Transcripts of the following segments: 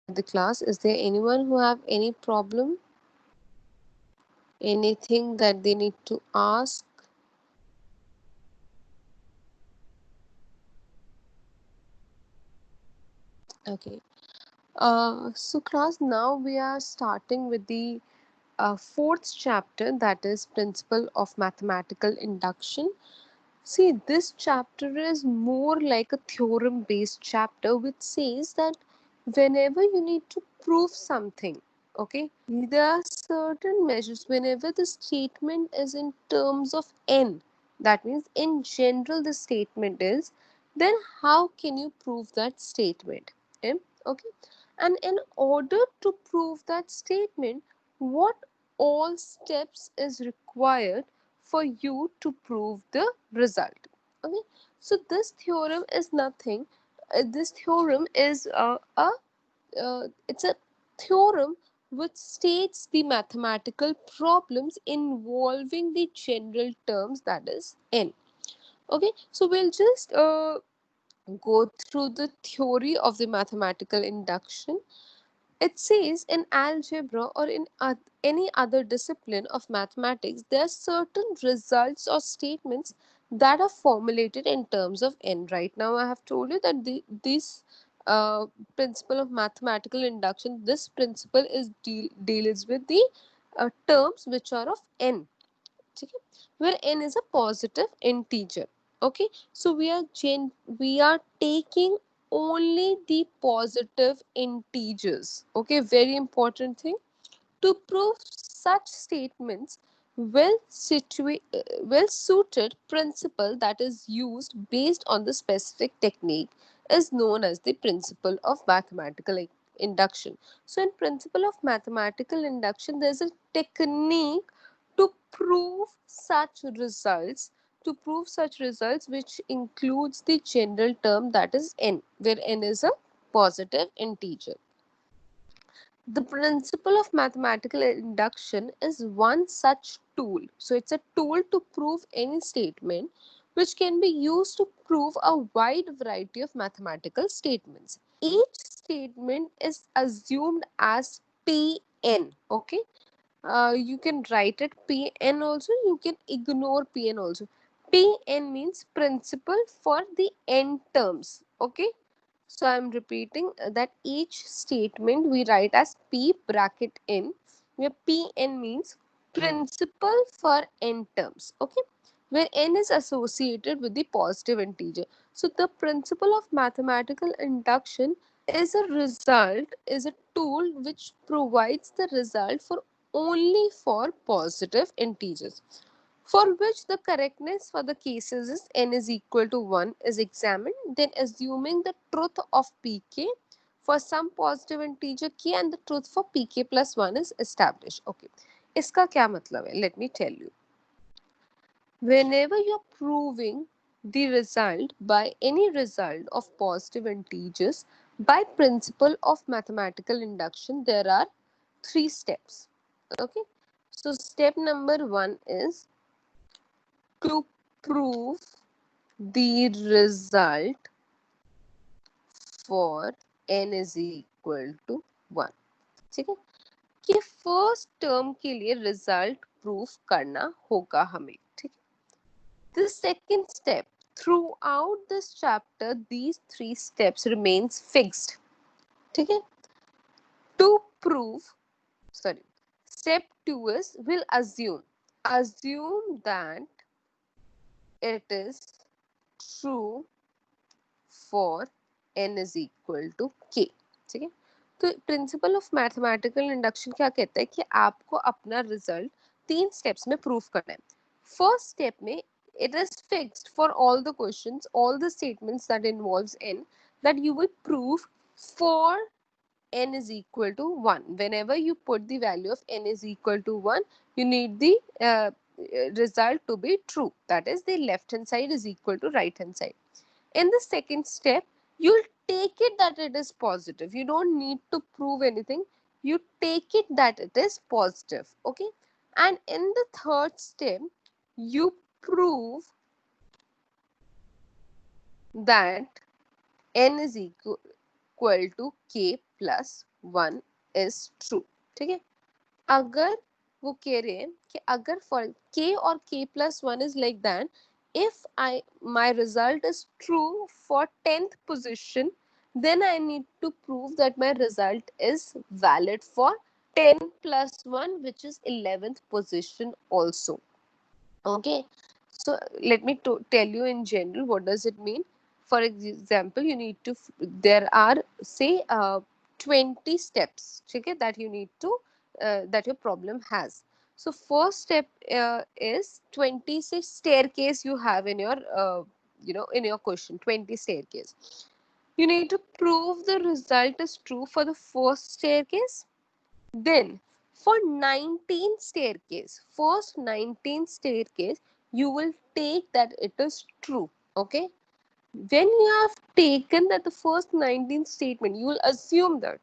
the class. Is there anyone who have any problem? Anything that they need to ask? Okay. So class, now we are starting with the fourth chapter, that is Principle of Mathematical Induction. See, this chapter is more like a theorem based chapter which says that whenever you need to prove something, okay, there are certain measures. Whenever the statement is in terms of n, that means in general the statement is, then how can you prove that statement? Okay, and in order to prove that statement, what all steps is required for you to prove the result? Okay, so this theorem is nothing. This theorem is a it's a theorem which states the mathematical problems involving the general terms, that is n. Okay, so we'll just go through the theory of the mathematical induction. It says in algebra or in any other discipline of mathematics, there are certain results or statements that are formulated in terms of n. Right now, I have told you that this uh, principle of mathematical induction, this principle is deals with the terms which are of n. Okay, where n is a positive integer. Okay, so we are taking only the positive integers. Okay, very important thing. To prove such statements, well suited principle that is used based on the specific technique is known as the principle of mathematical induction. So in principle of mathematical induction, there is a technique to prove such results, which includes the general term, that is n, where n is a positive integer. The principle of mathematical induction is one such tool. So it's a tool to prove any statement which can be used to prove a wide variety of mathematical statements. Each statement is assumed as Pn. Okay, you can write it Pn also, you can ignore Pn also. Pn means principle for the n terms. Okay, so I'm repeating that each statement we write as P bracket n, where Pn means principle for n terms. Okay, where n is associated with the positive integer. So the principle of mathematical induction is a tool which provides the result for only for positive integers, for which the correctness for the cases is n is equal to 1 is examined, then assuming the truth of pk for some positive integer k and the truth for pk plus 1 is established. Okay, इसका क्या मतलब है? Let me tell you. Whenever you're proving the result by any result of positive integers by principle of mathematical induction, there are three steps. Okay, so step number one is to prove the result for n is equal to 1. ठीक है, कि first term के लिए result proof करना होगा हमें. ठीक है, the second step, throughout this chapter these three steps remains fixed. ठीक है, to prove, sorry, step 2 is will assume that it is true for n is equal to k. ठीक है, तो प्रिंसिपल ऑफ मैथमेटिकल इंडक्शन क्या कहता है कि आपको अपना रिजल्ट तीन स्टेप्स में प्रूव करना है. फर्स्ट स्टेप में it is fixed for all the questions, all the statements that involves n, that you will prove for n is equal to 1. Whenever you put the value of n is equal to 1, you need the result to be true. That is, the left hand side is equal to right hand side. In the second step, you'll take it that it is positive. You don't need to prove anything. You take it that it is positive. Okay. And in the third step, you prove that n is equal to k plus 1 is true. ठीक है, अगर वो कह रहे हैं कि अगर for k और k plus 1 is like that, if my result is true for 10th position, then I need to prove that my result is valid for 10 plus 1, which is 11th position also. Okay, so let me tell you in general what does it mean. For example, you need to, there are say 20 steps, okay, that you need to, that your problem has. So first step is 20 say staircase you have in your, in your question, 20 staircase. You need to prove the result is true for the first staircase. Then for 19 staircase, first 19 staircase, you will take that it is true. Okay. When you have taken that the first 19 statement, you will assume that.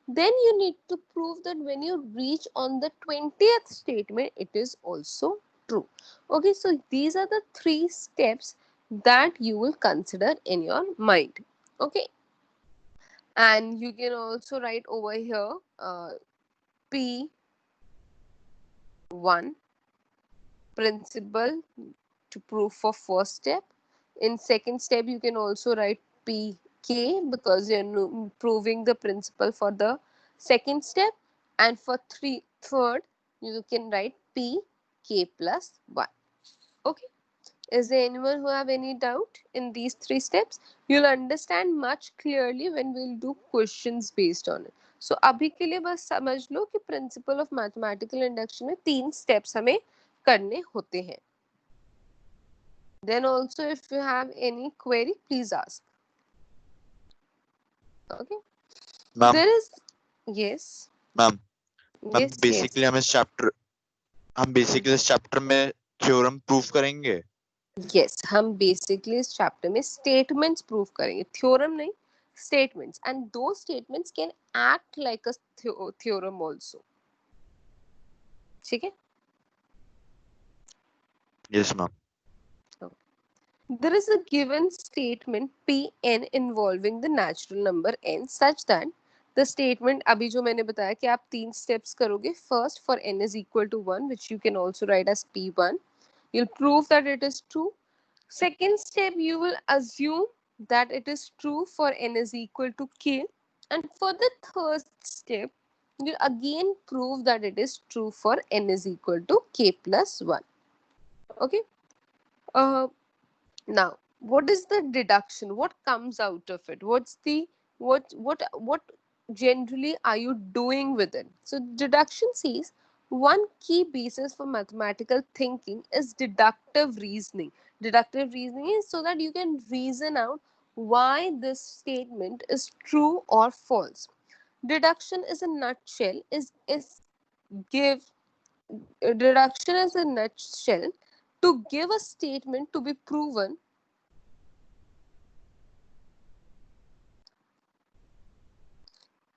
Then you need to prove that when you reach on the 20th statement, it is also true. Okay. So these are the 3 steps that you will consider in your mind. Okay. And you can also write over here P1 principle to prove for first step. In second step, you can also write PK because you're proving the principle for the second step. And for third, you can write PK plus 1. Okay. Is there anyone who have any doubt in these 3 steps? You'll understand much clearly when we'll do questions based on it. So अभी के लिए बस समझ लो कि principle of mathematical induction में 3 steps हमें करने होते हैं. Then also if you have any query, please ask. Okay. Ma'am There is, yes. Ma'am ma'am Yes, yes. Basically हम बेसिकली इस चैप्टर में थ्योरम प्रूफ करेंगे. Yes, हम बेसिकली इस चैप्टर में स्टेटमेंट्स प्रूव करेंगे, थ्योरम नहीं, statements, and those statements can act like a theorem also. ठीक है. Yes ma'am. There is a given statement Pn involving the natural number n such that the statement अभी जो मैंने बताया कि आप 3 steps करोगे. First, for n is equal to 1, which you can also write as P1. You'll prove that it is true. Second step, you will assume that it is true for n is equal to k. And for the third step, you again prove that it is true for n is equal to k plus 1. Okay. Uh, Now, what is the deduction? What comes out of it? What's the what generally are you doing with it? So deduction says one key basis for mathematical thinking is deductive reasoning. Deductive reasoning is so that you can reason out why this statement is true or false. Deduction is a nutshell is give deduction is a nutshell to give a statement to be proven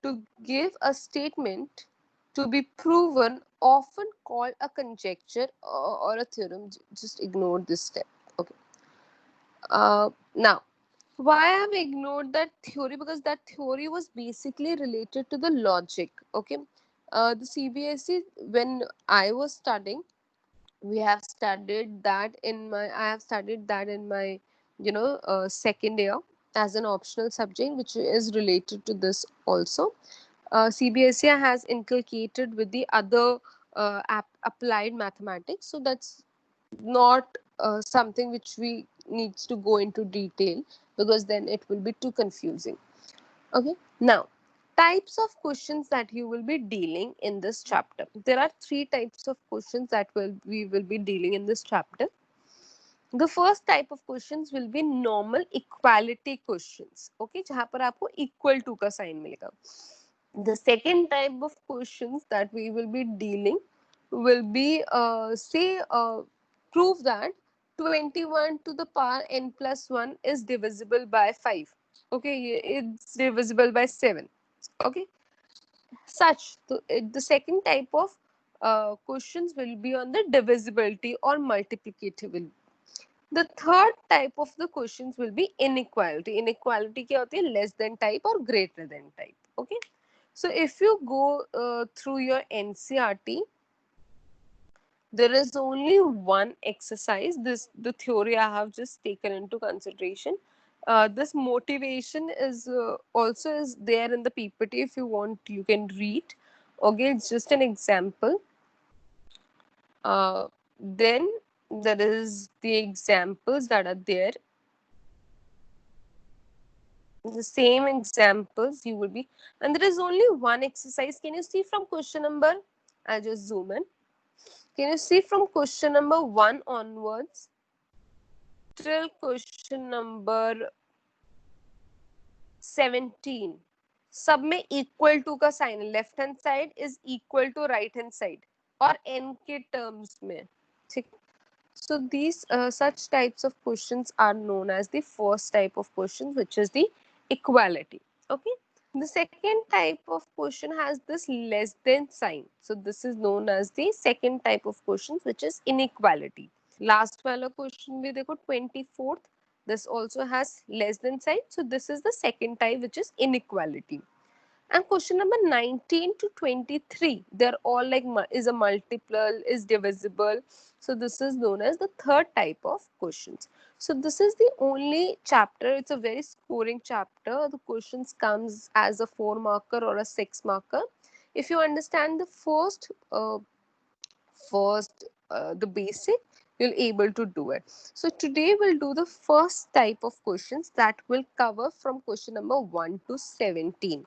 to give a statement to be proven, often called a conjecture or a theorem. Just ignore this step. Okay. Now, why I have ignored that theory? Because that theory was basically related to the logic. Okay. The CBSE, when I was studying, we have studied that in my, I have studied that in my, second year as an optional subject, which is related to this also. CBSE has inculcated with the other applied mathematics, so that's not something which we needs to go into detail because then it will be too confusing. Okay, now types of questions that you will be dealing in this chapter. There are 3 types of questions that we will be dealing in this chapter. The first type of questions will be normal equality questions. Okay, जहाँ पर आपको equal to का sign मिलेगा. The second type of questions that we will be dealing will be prove that 21 to the power n plus 1 is divisible by 5. Okay, it's divisible by 7. Okay, the second type of questions will be on the divisibility or multiplicativity. The third type of the questions will be inequality. Inequality क्या होती है? Less than type or greater than type. Okay. So if you go through your NCERT, there is only one exercise. This the theory I have just taken into consideration. This motivation is also is there in the PPT. If you want, you can read. Okay, it's just an example. Then there is the examples that are there. The same examples you will be, and there is only one exercise. Can you see from question number? I'll just zoom in. Can you see from question number 1 onwards till question number 17? सब में equal to का sign है, left hand side is equal to right hand side और n के terms में. ठीक. So these such types of questions are known as the first type of questions, which is the equality. Okay. The second type of question has this less than sign. So this is known as the second type of questions, which is inequality. Last वाला question भी देखो 24th. This also has less than sign. So this is the second type, which is inequality. And question number 19 to 23, they're all like is a multiple, is divisible. So this is known as the third type of questions. So this is the only chapter. It's a very scoring chapter. The questions comes as a 4 marker or a 6 marker. If you understand the first the basic, you'll able to do it. So today we'll do the first type of questions that will cover from question number 1 to 17.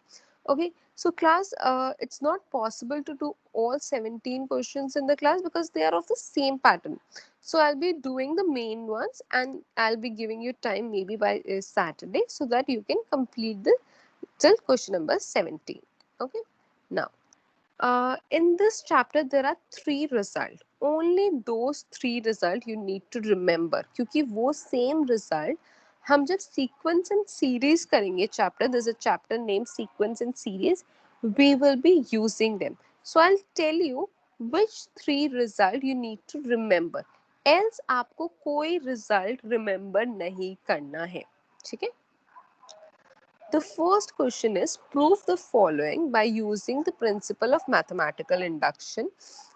Okay, so class, it's not possible to do all 17 questions in the class because they are of the same pattern. So I'll be doing the main ones and I'll be giving you time maybe by Saturday so that you can complete the till question number 17. Okay, now in this chapter there are 3 results. Only those 3 results you need to remember, क्योंकि वो same result हम जब sequence and series करेंगे chapter, there's a chapter named sequence and series, we will be using them. So I'll tell you which 3 result you need to remember, else आपको कोई result remember नहीं करना है. ठीक है. The first question is prove the following by using the principle of mathematical induction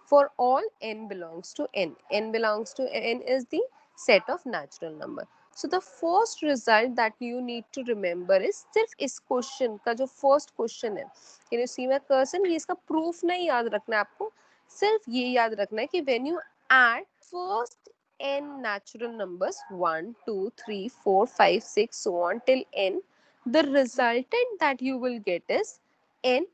for all n belongs to n. N belongs to n is the set of natural number. So the first result that you need to remember is सिर्फ इस question का जो first question है. Can you see my cursor? ये इसका proof नहीं याद रखना है आपको. सिर्फ ये याद रखना है कि when you add first n natural numbers 1, 2, 3, 4, 5, 6 so on till n, the resultant that you will get is n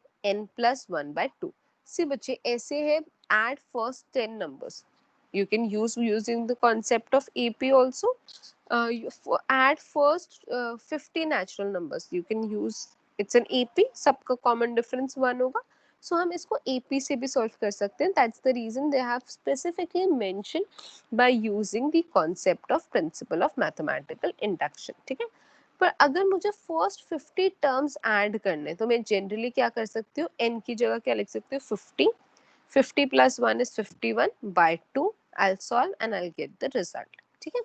plus 1 by 2. See बच्चे ऐसे है, add first 10 numbers. You can use using the concept of AP also. Add first 50 natural numbers. You can use, it's an AP, सबका common difference 1 होगा. So हम इसको AP से भी solve कर सकते हैं. That's the reason they have specifically mentioned by using the concept of principle of mathematical induction. ठीक है. पर अगर मुझे फर्स्ट 50 टर्म्स ऐड करने, तो मैं जनरली क्या कर सकती हूँ, n की जगह क्या लिख सकती हूँ, 50. 50 plus 1 is 51 by 2. I'll solve and I'll get the result. ठीक है.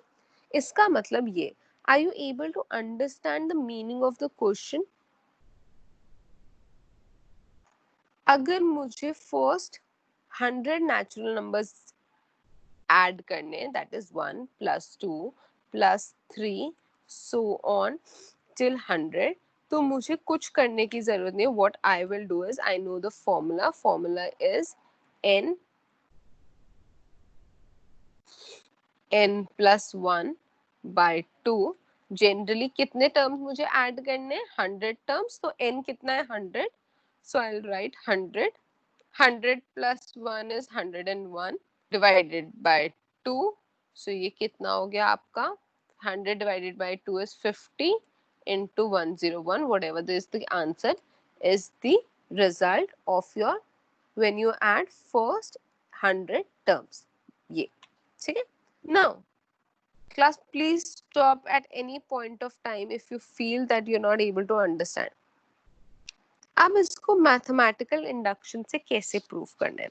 इसका मतलब ये, are you able to understand the meaning of the question? अगर मुझे फर्स्ट 100 नेचुरल नंबर्स ऐड करने, that is 1 plus 2 plus 3 so on till 100, तो मुझे कुछ करने की जरूरत नहीं. What I will do is, I know the formula is n plus 1 by 2. Generally कितने टर्म्स मुझे ऐड करने, 100 टर्म्स, तो n कितना है, 100. So I'll write 100. 100 plus 1 is 101 divided by 2. So ये कितना हो गया आपका, 100 divided by 2 is 50 into 101, whatever this the answer is the result of your when you add first 100 terms. ये ठीक है. Now class, please stop at any point of time if you feel that you're not able to understand. अब इसको mathematical induction से कैसे prove करना है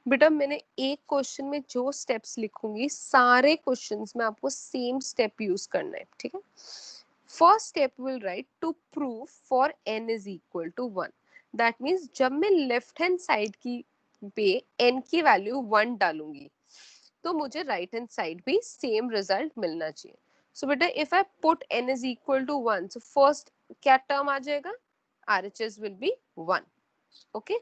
बेटा, मैंने एक क्वेश्चन में जो स्टेप्स लिखूंगी सारे क्वेश्चंस में आपको सेम स्टेप यूज करना है. ठीक है. First step will write to prove for n is equal to 1. That means जब मैं लेफ्ट हैंड साइड की पे n की वैल्यू 1 डालूंगी तो मुझे राइट हैंड साइड भी सेम रिजल्ट मिलना चाहिए. सो बेटा if I put n is equal to 1, so first क्या टर्म आ जाएगा, RHS will be 1. Okay,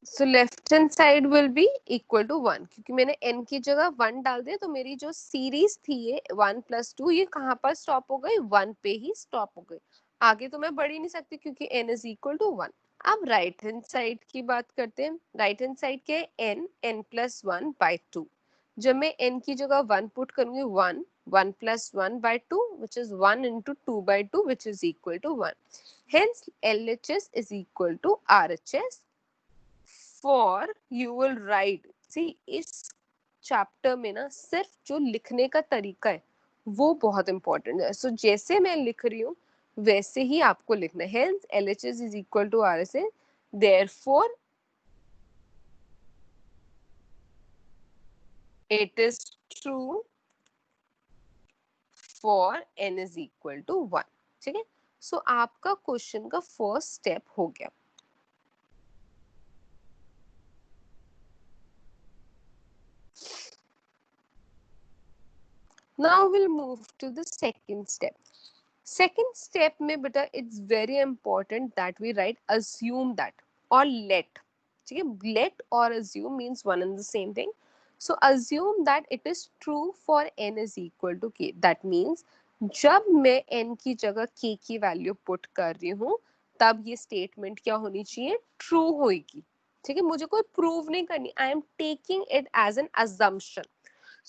so left hand side will be equal to 1, क्योंकि मैंने n की जगह 1 डाल दिया तो मेरी जो सीरीज थी ये 1 प्लस 2 ये कहाँ पर स्टॉप हो गई, 1 पे ही स्टॉप हो गई. आगे तो मैं बढ़ ही नहीं सकती क्योंकि n इज इक्वल टू 1. अब राइट हैंड साइड की बात करते हैं. राइट हैंड साइड क्या है, n प्लस 1 बाई 2. जब मैं n की जगह 1 पुट करूंगी, 1 plus 1 by 2 which is 1 into 2 by 2 which is equal to 1. Hence LHS is equal to RHS. For you will right, see इस चैप्टर में ना सिर्फ जो लिखने का तरीका है वो बहुत इंपॉर्टेंट है. सो जैसे मैं लिख रही हूँ वैसे ही आपको लिखना है. Hence LHS is equal to RHS. Therefore it is true for n is equal to 1. ठीक है, सो आपका क्वेश्चन का फर्स्ट स्टेप हो गया. Now we'll move to the second step. Second step में बेटा it's very important that we write assume that or let. ठीक है, let or assume means one and the same thing. So assume that it is true for n is equal to k. That means जब मैं n की जगह k की value put कर रही हूँ तब ये स्टेटमेंट क्या होनी चाहिए, ट्रू होगी. ठीक है, मुझे कोई प्रूव नहीं करनी, I am taking it as an assumption.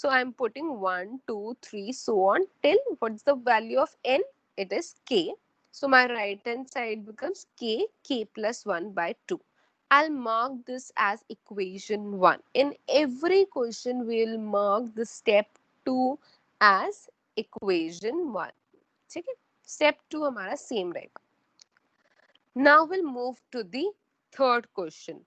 So I'm putting 1, 2, 3, so on till what's the value of n? It is k. So my right hand side becomes k plus 1 by 2. I'll mark this as equation 1. In every question, we'll mark the step 2 as equation 1. ठीक है, step 2 हमारा same रहेगा. Now we'll move to the third question.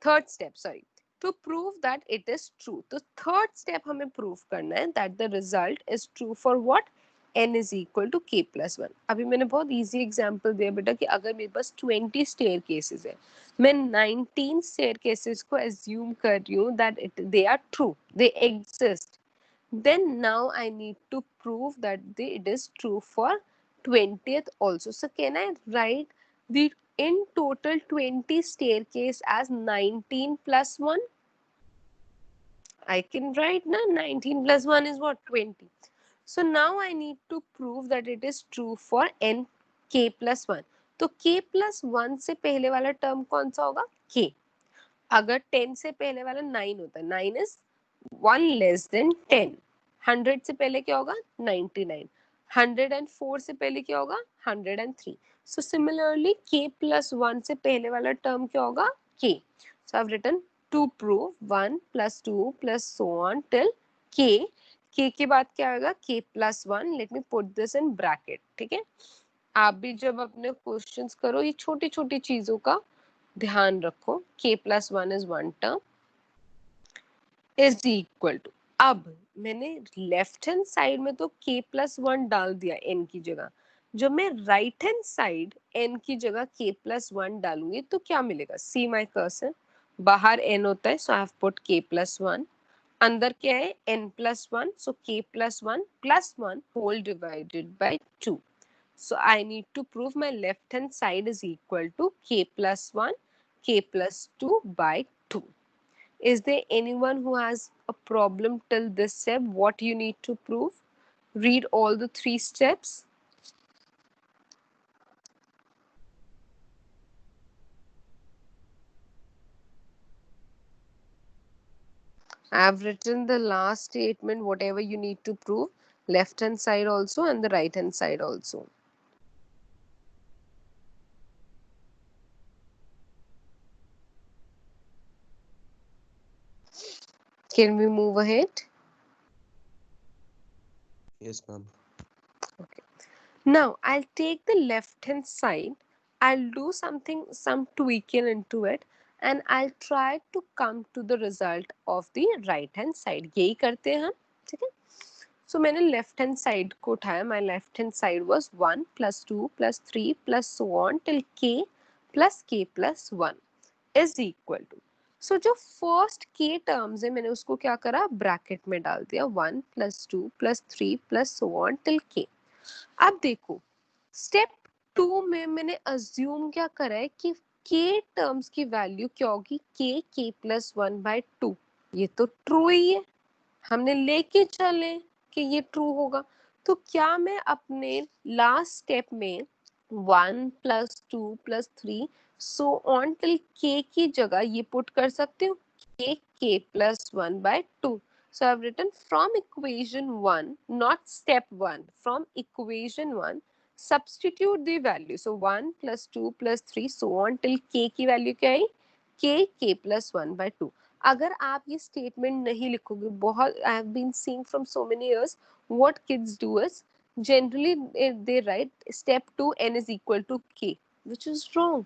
Third step, sorry, to prove that it is true. तो third step हमें prove करना है that the result is true for what, n is equal to k plus 1. अभी मैंने बहुत easy example दिया बेटा कि अगर मेरे पास 20 स्टेयर केसेस है, मैं 19 स्टेयर केसेस को एज्यूम कर रही हूँ that it they are true, they exist, then now I need to prove that it is true for 20th also. So can I write the in total 20 staircase as 19 plus 1? I can write na 19 plus 1 is what, 20. So now I need to prove that it is true for n k plus 1. तो k plus 1 से पहले वाला term कौन सा होगा, k. अगर 10 से पहले वाला 9 होता है, 9 इज 1 लेस देन 10. 100 से पहले क्या होगा, 99. 104 से पहले क्या होगा, 103. सो सिमिलरली k प्लस 1 से पहले वाला टर्म क्या होगा, k. So I have written to prove 1 plus 2 plus so on till k. k के बाद क्या आएगा, k plus 1. Let me put this in bracket. ठीक है, आप भी जब अपने क्वेश्चंस करो ये छोटी छोटी चीजों का ध्यान रखो. k plus 1 is one term is equal to, अब मैंने लेफ्ट हैंड साइड में तो k प्लस 1 डाल दिया n की जगह. जब मैं राइट हैंड साइड n की जगह k प्लस 1 डालूंगी तो क्या मिलेगा, सी माई कर्सर, बाहर n होता है so I have put k plus 1. अंदर क्या है, n plus 1, so k plus 1 whole divided by 2. So I need to prove my left hand side is equal to k plus 1, k plus 2 by 2. Is there anyone who has a problem till this step? What you need to prove? Read all the 3 steps. I have written the last statement, whatever you need to prove, left hand side also and the right hand side also. Can we move ahead? Yes, ma'am. Okay. Now I'll take the left hand side, I'll do some tweaking into it and I'll try to come to the result of the right hand side. यही करते हैं हम, ठीक है. So मैंने left hand side को उठाया, my left hand side was 1 plus 2 plus 3 plus so on till k plus k plus 1 is equal to, so जो फर्स्ट k टर्म्स है मैंने उसको क्या करा, ब्रैकेट में डाल दिया, 1 plus 2 plus 3 plus so on till k। अब देखो स्टेप 2 में मैंने अज्यूम क्या करा है कि k टर्म्स की वैल्यू क्या होगी, k प्लस 1 बाय 2, ये तो ट्रू ही है, हमने लेके चले कि ये ट्रू होगा। तो क्या मैं अपने लास्ट स्टेप में 1 plus 2 plus 3 so on till k की जगह ये पुट कर सकती हूँ, k plus 1 by 2। So I've written from equation 1, not step 1, from equation 1, substitute the value. So 1 plus 2 plus 3 so on till k की value क्या आई, k plus 1 by 2। अगर आप ये स्टेटमेंट नहीं लिखोगे, बहुत I have been seeing from so many years what kids do is generally they write step 2 n is equal to k, which is wrong.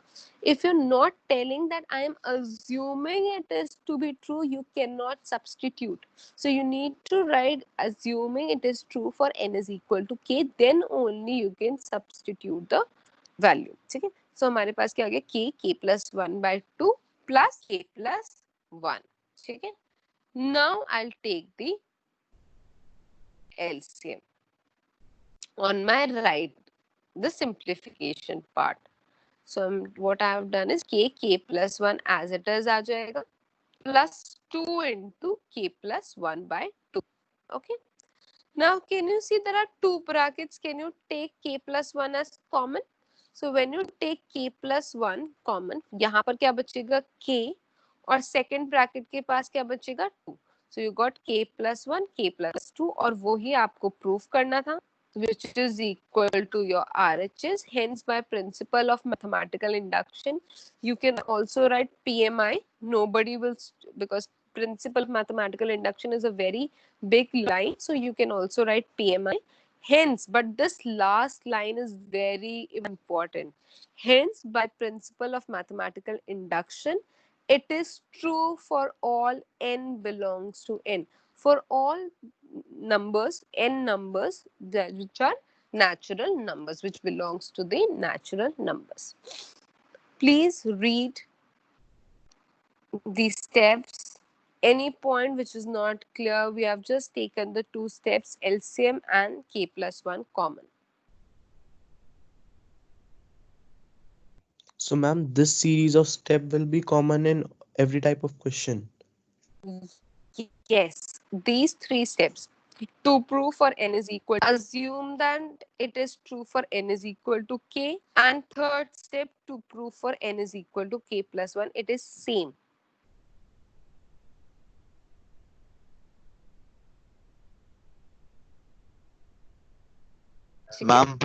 If you're not telling that I am assuming it is to be true, you cannot substitute. So you need to write assuming it is true for n is equal to k, then only you can substitute the value. ठीक है, so हमारे पास क्या आ गया, k plus 1 by 2 plus k plus 1। ठीक है, now I'll take the LCM on my right, the simplification part. So what I have done is k plus 1 as it is आ जाएगा plus 2 into k plus 1 by 2. Okay. Now can you see there are two brackets? Can you take k plus 1 as common? So when you take k plus 1 common, यहाँ पर क्या बचेगा k और second bracket के पास क्या बचेगा 2. So you got k plus 1, k plus 2 और वो ही आपको proof करना था, which is equal to your RHS. Hence by principle of mathematical induction, you can also write PMI. Nobody will, because principle of mathematical induction is a very big line, so you can also write PMI. Hence, but this last line is very important. Hence, by principle of mathematical induction, it is true for all n belongs to n. For all numbers, n numbers which are natural numbers, which belongs to the natural numbers. Please read the steps. Any point which is not clear, we have just taken the two steps, LCM and k plus 1 common. So ma'am, this series of step will be common in every type of question. Yes, these three steps to prove for n is equal, assume that it is true for n is equal to k, and third step to prove for n is equal to k plus 1, it is same. Ma'am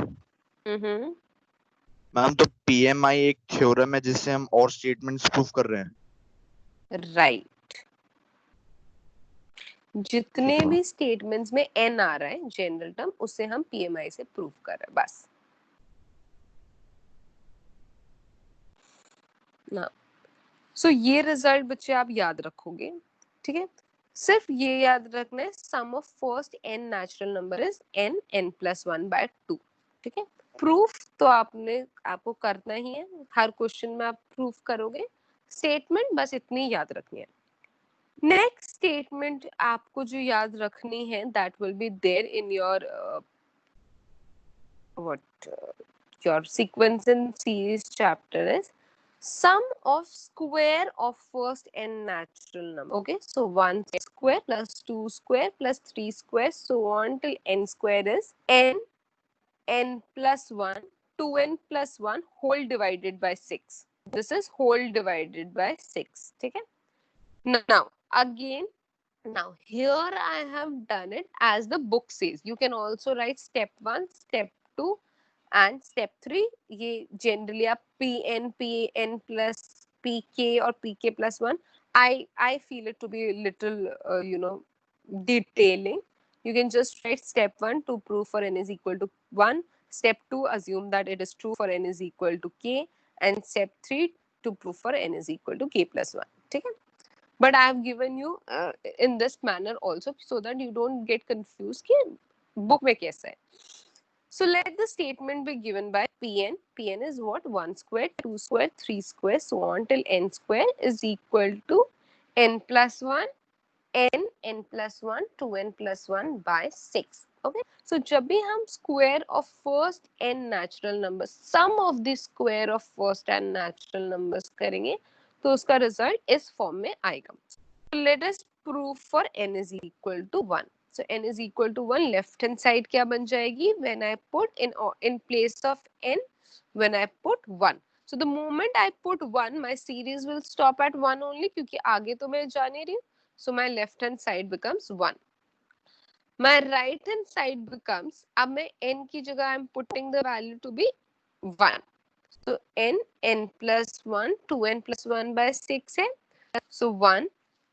Mm-hmm. Ma'am तो PMI एक theorem है जिससे हम और statements proof कर रहे हैं। Right. जितने भी स्टेटमेंट्स में n आ रहा है जनरल टर्म, उसे हम पीएमआई से प्रूव कर रहे हैं बस ना। सो ये रिजल्ट बच्चे आप याद रखोगे, ठीक है, सिर्फ ये याद रखना है, sum of first n natural number is n plus 1 by 2। ठीक है, प्रूफ तो आपको करना ही है, हर क्वेश्चन में आप प्रूफ करोगे, स्टेटमेंट बस इतनी याद रखनी है। नेक्स्ट स्टेटमेंट आपको जो याद रखनी है, that will be there in your what your sequence and series chapter is sum of square of first n natural number. Okay, so 1 square plus 2 square plus 3 square so on till n square is n plus 1, 2n plus 1 whole divided by 6. This is whole divided by 6. Okay, now again, now here I have done it as the book says. You can also write step 1, step 2 and step 3. ये generally आप PN plus PK or PK plus 1. I feel it to be a little detailing. You can just write step 1 to prove for n is equal to 1. Step 2, assume that it is true for n is equal to k, and step 3 to prove for n is equal to k plus 1. ठीक है, but I have given you in this manner also so that you don't get confused कि book में कैसा है. So let the statement be given by Pn. Pn is what? 1 square, 2 square, 3 square, so on till n square is equal to n plus 1, n plus 1, 2n plus 1 by 6. Okay. So जब भी हम square of first n natural numbers, sum of the square of first n natural numbers करेंगे तो उसका result इस form में आएगा. So let us prove for n is equal to 1. So n is equal to 1, left hand side क्या बन जाएगी? When I put in place of n, when I put 1. So the moment I put 1, my series will stop at 1 only क्योंकि आगे तो मैं जा नहीं रही हूँ. So my left hand side becomes 1. My right hand side becomes, अब मैं n की जगह I am putting the value to be 1. So n plus 1, 2n plus 1 by 6 है. So 1,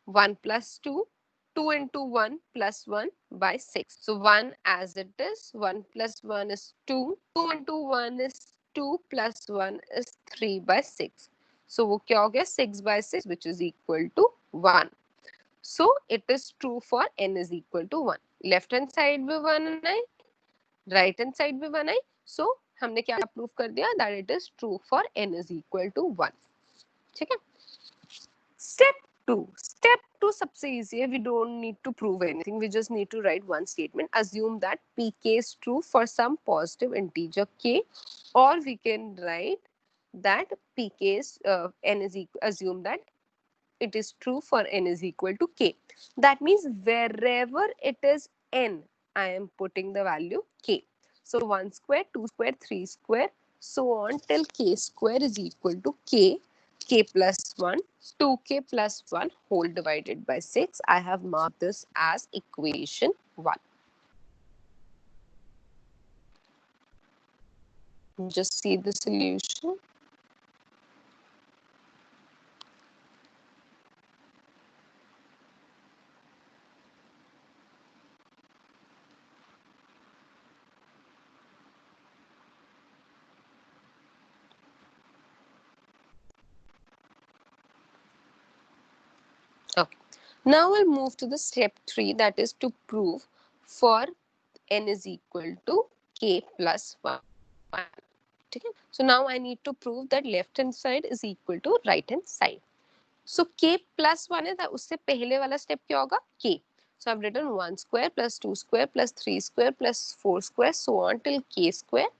1 plus 2, 2 into 1 plus 1 by 6. So 1 as it is, 1 plus 1 is 2, 2 into 1 is 2 plus 1 is 3 by 6. So वो क्या हो गया? 6 by 6 which is equal to 1. So it is true for n is equal to 1. Left hand side भी 1 है, right hand side भी 1 है. So हमने क्या प्रूव कर दिया? That it is true for n is equal to 1. ठीक है. Step 2. Step 2 सबसे easy है. We don't need to prove anything. We just need to write one statement. Assume that pk is true for some positive integer k, or we can write that pk is n is equal. Assume that it is true for n is equal to k. That means wherever it is n, I am putting the value k. So 1 square, 2 square, 3 square, so on till k square is equal to k plus 1, 2k plus 1 whole divided by 6. I have marked this as equation 1. Just see the solution. Okay. Now we'll move to the step 3, that is to prove for n is equal to k plus 1. Okay. So now I need to prove that left hand side is equal to right hand side. So k plus 1 है, उससे पहले वाला step क्या होगा? K. So I've written 1 square plus 2 square plus 3 square plus 4 square so on till k square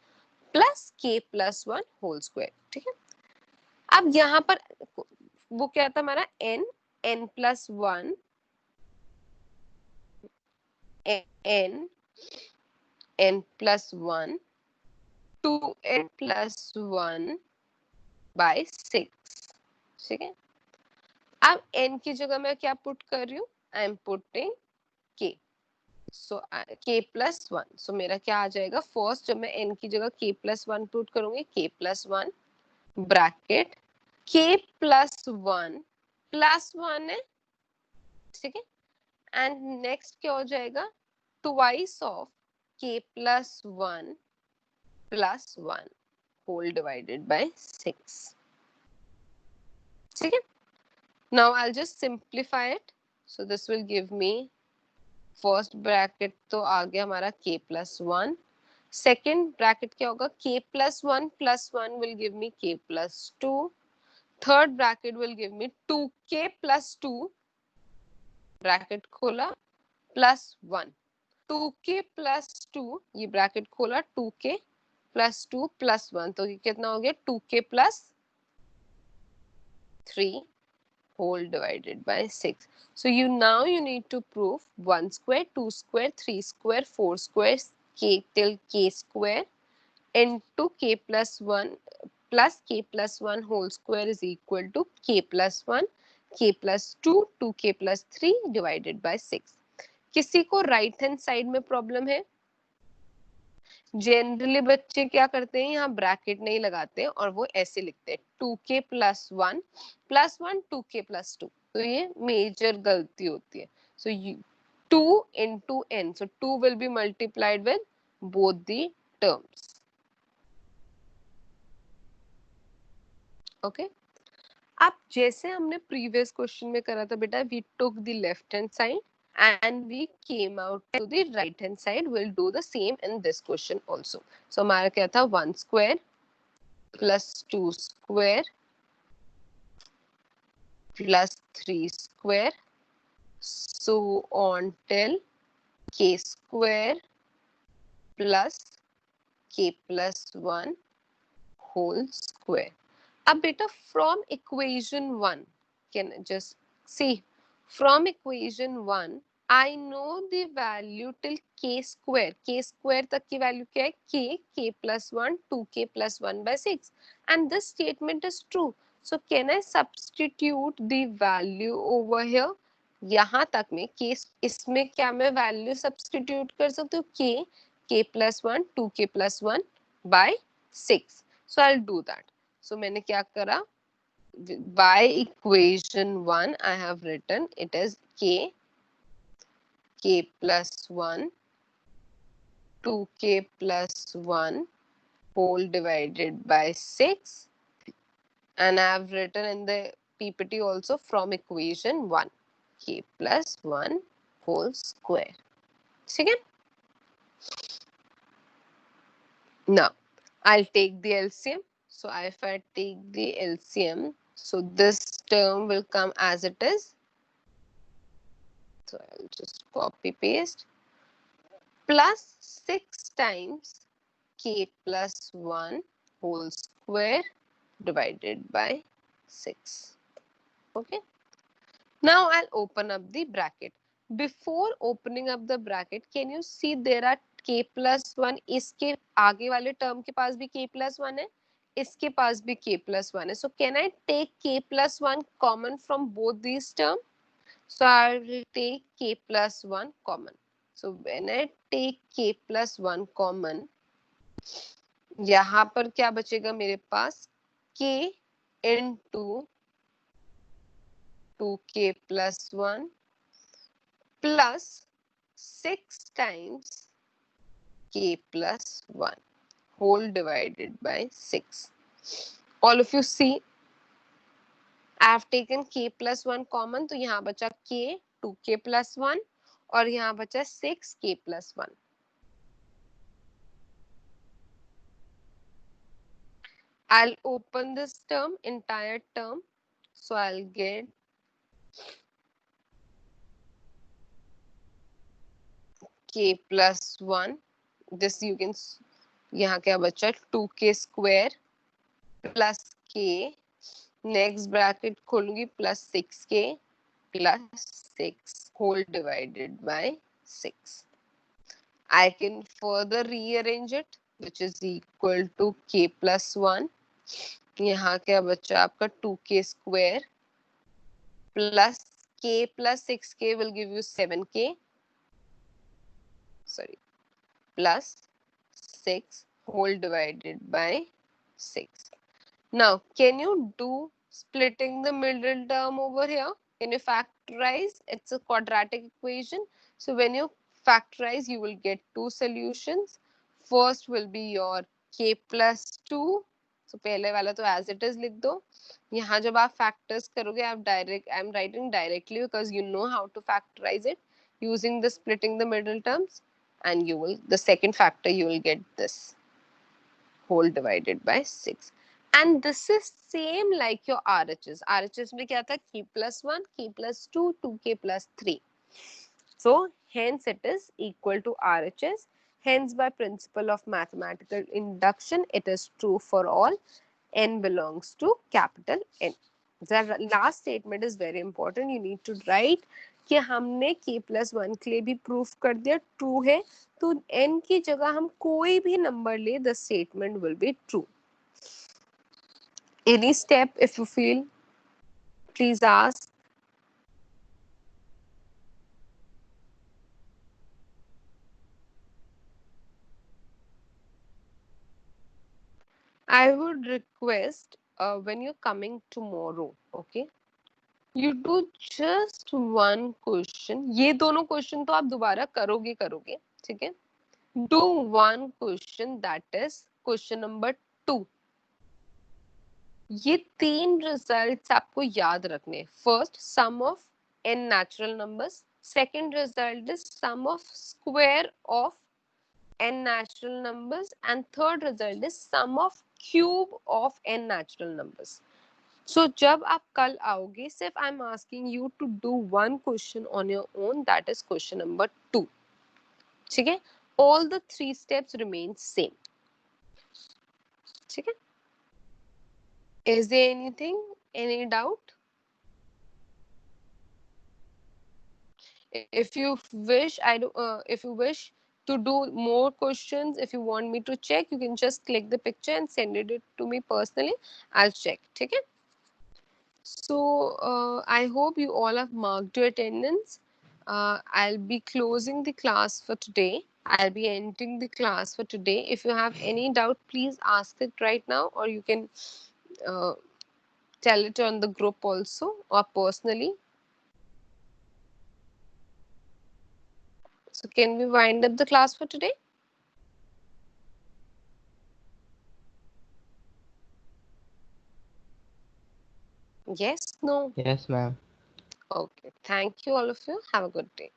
plus k plus 1 whole square. ठीक है. अब यहाँ पर वो क्या था हमारा? n plus 1, n plus 1, 2n plus 1 by 6. ठीक है. अब n की जगह मैं क्या पुट कर रही हूँ? I am putting k. So k plus 1. सो मेरा क्या आ जाएगा? फर्स्ट जब मैं n की जगह k plus 1 पुट करूंगी, k plus 1 bracket k plus 1 plus 1 है. ठीक है. एंड नेक्स्ट क्या हो जाएगा? Twice of k plus 1 plus 1 whole divided by 6. ठीक है. Now I'll just simplify it. So this will give me first bracket तो आ गया हमारा k plus 1. Second bracket क्या होगा? k plus 1 will give me k plus 2. Third bracket will give me 2k plus 2 bracket खोला plus 1. 2k plus 2 ये bracket खोला 2k plus 2 plus 1 तो ये कितना हो गया? 2k plus 3 whole divided by 6. So you need to prove 1 square, 2 square, 3 square, 4 square, k till k square into k plus 1 plus k plus 1 whole square is equal to k plus 1, k plus 2, 2k plus 3 divided by 6. किसी को right hand side में problem है? Generally बच्चे क्या करते हैं? यहाँ bracket नहीं लगाते और वो ऐसे लिखते हैं 2k plus 1 plus 1 2k plus 2. तो ये मेजर गलती होती है. So 2 into n. So 2 will be multiplied with both the terms. Okay. अब जैसे हमने प्रीवियस क्वेश्चन में करा था बेटा, we took the left hand side and we came out to the right hand side. We'll do the same in this question also. So हमारा क्या था 1 square plus 2 square plus 3 square so on till k square plus k plus 1 whole square. A bit of from equation 1 can just see from equation 1 I know the value till k square. K square तक की value क्या है? K plus 1, 2k plus 1 by 6. And this statement is true. So can I substitute the value over here? यहाँ तक में k इसमें क्या मैं value substitute कर सकती हूँ? K plus 1, 2k plus 1 by 6. So I'll do that. So मैंने क्या करा? By equation 1 I have written it is k plus 1 2k plus 1 whole divided by 6, and I have written in the PPT also from equation 1 k plus 1 whole square. ठीक है? Now I'll take the LCM. So if I take the LCM, so this term will come as it is. So I'll just copy paste plus 6 times k plus 1 whole square divided by 6. Okay. Now I'll open up the bracket. Before opening up the bracket, can you see there are k plus 1? इसके आगे वाले term के पास भी k plus 1 है, इसके पास भी k plus 1 है. So can I take k plus 1 common from both these terms? So I will take k plus 1 common. So when I take k plus 1 common, यहाँ पर क्या बचेगा मेरे पास? k into 2k plus 1 plus 6 times k plus 1 whole divided by 6. All of you see, I have taken k plus 1 common, तो यहाँ बचा k 2k plus 1 और यहाँ बचा 6k plus 1. I'll open this term, entire term. So I'll get k plus 1. This you can, यहाँ क्या बचा 2k square plus k. Next bracket खोलूंगी plus 6k plus 6 whole divided by 6. I can further rearrange it, which is equal to k plus 1. यहाँ क्या बचा आपका 2k square plus k plus 6k will give you 7k. Sorry, plus 6 whole divided by 6. Now, can you do splitting the middle term over here? Can you factorize? It's a quadratic equation. So when you factorize, you will get two solutions. First will be your k plus 2. So पहले वाला तो as it is लिख दो. यहाँ जब आप factors करोगे, आप direct, I'm writing directly because you know how to factorize it using the splitting the middle terms, and you will, the second factor you will get this whole divided by 6. And this is same like your RHS. RHS में क्या था? K plus 1, K plus 2, 2K plus 3. So hence it is equal to RHS. Hence by principle of mathematical induction, it is true for all. N belongs to capital N. The last statement is very important. You need to write कि हमने k plus 1 के लिए भी proof कर दिया true है, तो n की जगह हम कोई भी नंबर ले, the statement will be true. Any step if you feel, please ask. I would request when you're coming tomorrow, okay, you do just one question. ये दोनों क्वेश्चन तो आप दोबारा करोगे करोगे, ठीक है? Do one question, that is question number 2. ये 3 रिजल्ट्स आपको याद रखने. First, sum of n natural numbers. Second result is sum of square of n natural numbers, and third result is sum of cube of n natural numbers. So जब आप कल आओगे, सिर्फ I am asking you to do one question on your own, that is question number 2. ठीक है, all the 3 steps remain same. ठीक है, is there anything, any doubt? If you wish, if you wish to do more questions, if you want me to check, you can just click the picture and send it to me personally. I'll check. ठीक है. So I hope you all have marked your attendance. I'll be closing the class for today. I'll be ending the class for today. If you have any doubt, please ask it right now, or you can uh, tell it on the group also or personally. So can we wind up the class for today? Yes, no? Yes, ma'am. Okay. Thank you, all of you. Have a good day.